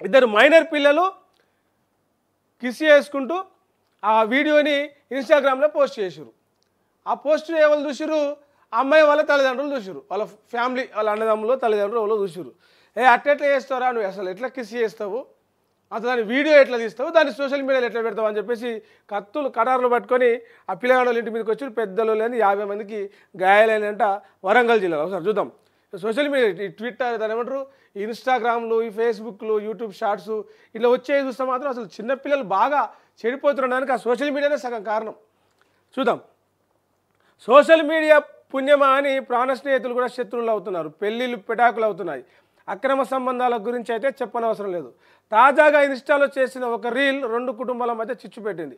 ఇద్దరు మైనర్ పిల్లలు కిస్ చేసుకుంటూ ఆ వీడియోని ఇన్స్టాగ్రామ్లో పోస్ట్ చేశారు. ఆ పోస్ట్ ఎవరు చూసిరు? అమ్మాయి వాళ్ళ తల్లిదండ్రులు చూసిరు, వాళ్ళ ఫ్యామిలీ, వాళ్ళ అన్నదమ్ములు తల్లిదండ్రులు ఎవరో చూసిరు. అట్లా చేస్తారా, నువ్వు అసలు ఎట్లా కిస్ చేస్తావు, అసలు దాని వీడియో ఎట్లా తీస్తావు, దాన్ని సోషల్ మీడియాలో ఎట్లా పెడతావు అని చెప్పేసి కత్తులు కటార్లు పట్టుకొని ఆ పిల్లగాళ్ళ ఇంటి మీదకి వచ్చి పెద్దలు లేని 50 మందికి గాయాలైనంట వరంగల్ జిల్లాలో. ఒకసారి చూద్దాం. సోషల్ మీడియా, ఈ ట్విట్టర్, దాని ఏమంటారు, ఇన్స్టాగ్రామ్లు, ఈ ఫేస్బుక్లు, యూట్యూబ్ షార్ట్స్ ఇట్లా వచ్చేది చూస్తే మాత్రం అసలు చిన్నపిల్లలు బాగా చెడిపోతుండడానికి ఆ సోషల్ మీడియానే సగం కారణం. చూద్దాం. సోషల్ మీడియా పుణ్యమా అని ప్రాణ స్నేహితులు కూడా శత్రువులు అవుతున్నారు. పెళ్ళిళ్ళు పెటాకులు అవుతున్నాయి. అక్రమ సంబంధాల గురించి అయితే చెప్పనవసరం లేదు. తాజాగా ఇన్స్టాలో చేసిన ఒక రీల్ 2 కుటుంబాల మధ్య చిచ్చు పెట్టింది.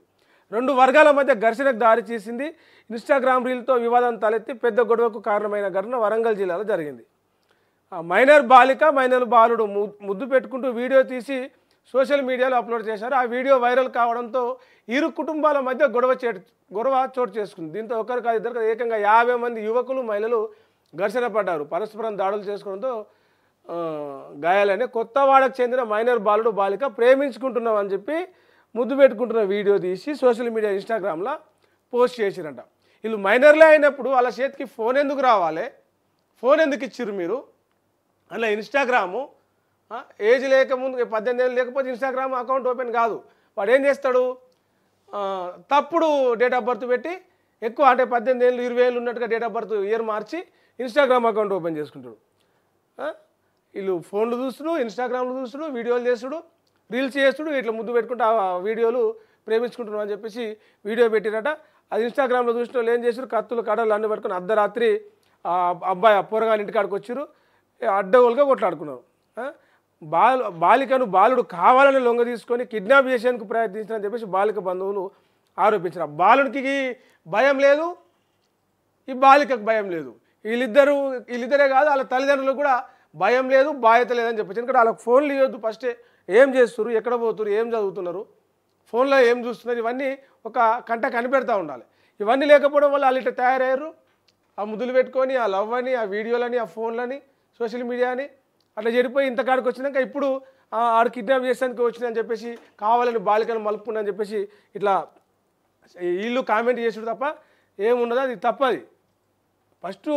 2 వర్గాల మధ్య ఘర్షణకు దారి తీసింది. ఇన్స్టాగ్రామ్ రీల్తో వివాదం తలెత్తి పెద్ద గొడవకు కారణమైన ఘటన వరంగల్ జిల్లాలో జరిగింది. మైనర్ బాలిక, మైనర్ బాలుడు ముద్దు పెట్టుకుంటూ వీడియో తీసి సోషల్ మీడియాలో అప్లోడ్ చేశారు. ఆ వీడియో వైరల్ కావడంతో ఇరు కుటుంబాల మధ్య గొడవ చోటు చేసుకుంది. దీంతో ఒకరు కాదు, ఇద్దరు కాదు, ఏకంగా 50 మంది యువకులు, మహిళలు ఘర్షణ పడ్డారు. పరస్పరం దాడులు చేసుకోవడంతో గాయాలని. కొత్తవాడకు చెందిన మైనర్ బాలుడు, బాలిక ప్రేమించుకుంటున్నాం అని చెప్పి ముద్దు పెట్టుకుంటున్న వీడియో తీసి సోషల్ మీడియా ఇన్స్టాగ్రామ్లో పోస్ట్ చేసిరంట. వీళ్ళు మైనర్లే అయినప్పుడు వాళ్ళ చేతికి ఫోన్ ఎందుకు రావాలి, ఫోన్ ఎందుకు ఇచ్చిర్రు మీరు? అలా ఇన్స్టాగ్రాము ఏజ్ లేకముందు 18 ఏళ్ళు లేకపోతే ఇన్స్టాగ్రామ్ అకౌంట్ ఓపెన్ కాదు. వాడు ఏం చేస్తాడు, తప్పుడు డేట్ ఆఫ్ బర్త్ పెట్టి ఎక్కువ, అంటే 18 ఏళ్ళు 20 ఏళ్ళు ఉన్నట్టుగా date of birth year March Instagram account open చేసుకుంటాడు. వీళ్ళు ఫోన్లు చూస్తుడు, ఇన్స్టాగ్రామ్లు చూస్తుడు, వీడియోలు చేసుడు, రీల్స్ చేస్తుడు, ఇట్లా ముద్దు పెట్టుకుంటూ ఆ వీడియోలు ప్రేమించుకుంటున్నాం అని చెప్పేసి వీడియో పెట్టిరట. అది ఇన్స్టాగ్రామ్లో చూసిన వాళ్ళు ఏం చేశారు, కత్తులు కడలు అన్నీ పట్టుకొని అర్ధరాత్రి అబ్బాయి పోరగాని ఇంటికాడికి వచ్చారు, అడ్డగోలుగా కొట్లాడుకున్నారు. బాలికను బాలుడు కావాలని లొంగ తీసుకొని కిడ్నాప్ చేసేందుకు ప్రయత్నించారని చెప్పేసి బాలిక బంధువులు ఆరోపించారు. బాలుడికి భయం లేదు, ఈ బాలికకు భయం లేదు. వీళ్ళిద్దరే కాదు, వాళ్ళ తల్లిదండ్రులకు కూడా భయం లేదు, బాధ్యత లేదని చెప్పచ్చు. ఎందుకంటే వాళ్ళకి ఫోన్లు ఇవ్వద్దు. ఫస్టే ఏం చేస్తున్నారు, ఎక్కడ పోతున్నారు, ఏం చదువుతున్నారు, ఫోన్లో ఏం చూస్తున్నారు, ఇవన్నీ ఒక కంట కనిపెడతా ఉండాలి. ఇవన్నీ లేకపోవడం వల్ల వాళ్ళు ఇట్లా తయారయ్యారు. ఆ ముద్దులు పెట్టుకొని, ఆ లవ్ అని, ఆ వీడియోలని, ఆ ఫోన్లని, సోషల్ మీడియాని అట్లా చెడిపోయి ఇంతకాడికి వచ్చినాక ఇప్పుడు ఆడు కిడ్నాప్ చేసేందుకు వచ్చిందని చెప్పేసి కావాలని బాలికను మలుపుకుందని చెప్పేసి ఇట్లా వీళ్ళు కామెంట్ చేసుడు తప్ప ఏముండదు. అది తప్పది. ఫస్ట్